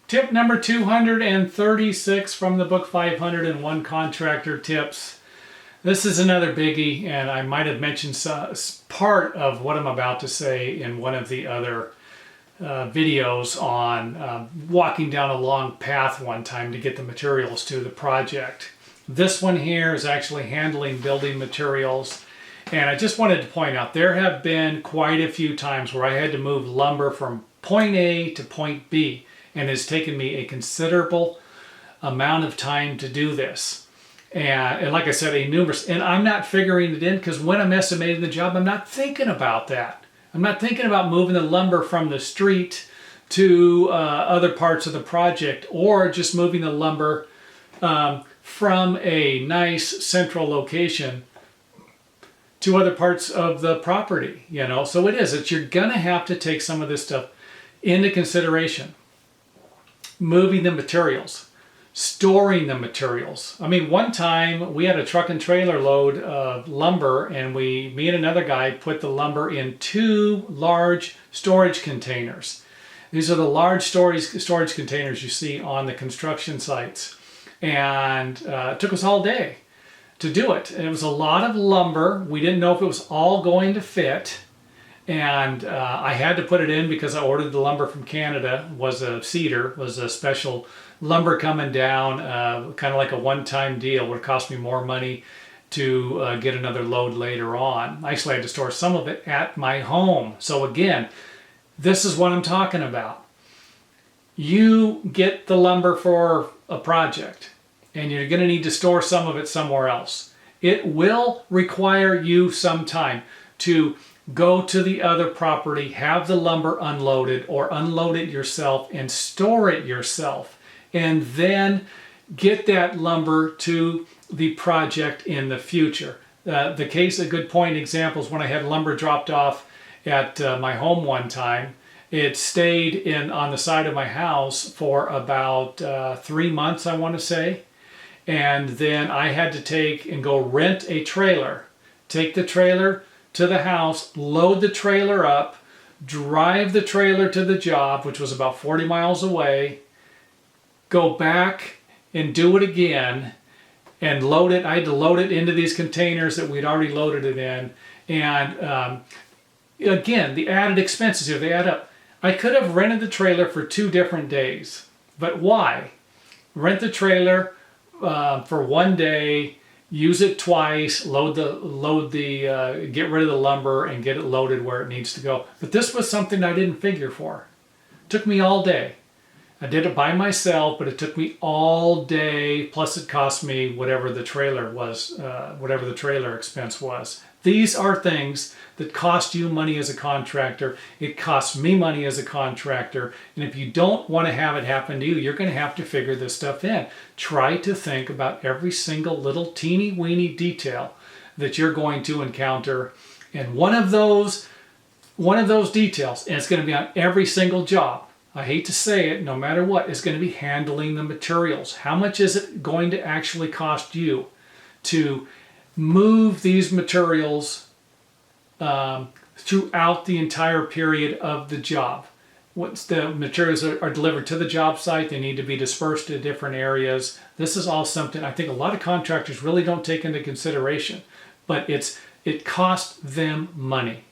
Tip number 236 from the book 501 Contractor Tips. This is another biggie, and I might have mentioned part of what I'm about to say in one of the other videos on walking down a long path one time to get the materials to the project. This one here is actually handling building materials. And I just wanted to point out, there have been quite a few times where I had to move lumber from point A to point B. And it's taken me a considerable amount of time to do this. And like I said, and I'm not figuring it in because when I'm estimating the job, I'm not thinking about that. I'm not thinking about moving the lumber from the street to other parts of the project, or just moving the lumber from a nice central location to other parts of the property, you know. So you're gonna have to take some of this stuff into consideration. Moving the materials, storing the materials. I mean, one time we had a truck and trailer load of lumber, and me and another guy put the lumber in 2 large storage containers. These are the large storage containers you see on the construction sites. And it took us all day to do it. And it was a lot of lumber. We didn't know if it was all going to fit. And I had to put it in because I ordered the lumber from Canada. Was a cedar, was a special lumber coming down, kind of like a one-time deal. Would cost me more money to get another load later on. I actually had to store some of it at my home. So again, this is what I'm talking about. You get the lumber for a project, and you're going to need to store some of it somewhere else. It will require you some time to go to the other property, have the lumber unloaded, or unload it yourself and store it yourself, and then get that lumber to the project in the future. A good point example is when I had lumber dropped off at my home one time. It stayed on the side of my house for about 3 months, I want to say. And then I had to take and go rent a trailer, take the trailer to the house, load the trailer up, drive the trailer to the job, which was about 40 miles away, go back and do it again, and load it. I had to load it into these containers that we'd already loaded it in. And again, the added expenses here, they add up. I could have rented the trailer for 2 different days, but why? Rent the trailer for 1 day, use it twice, get rid of the lumber and get it loaded where it needs to go. But this was something I didn't figure for. It took me all day. I did it by myself, but it took me all day, plus it cost me whatever the trailer was, whatever the trailer expense was. These are things that cost you money as a contractor. It costs me money as a contractor. And if you don't want to have it happen to you, you're going to have to figure this stuff in. Try to think about every single little teeny weeny detail that you're going to encounter. And one of those details, and it's going to be on every single job, I hate to say it, no matter what, is going to be handling the materials. How much is it going to actually cost you to move these materials throughout the entire period of the job? Once the materials are delivered to the job site, they need to be dispersed to different areas. This is all something I think a lot of contractors really don't take into consideration, but it costs them money.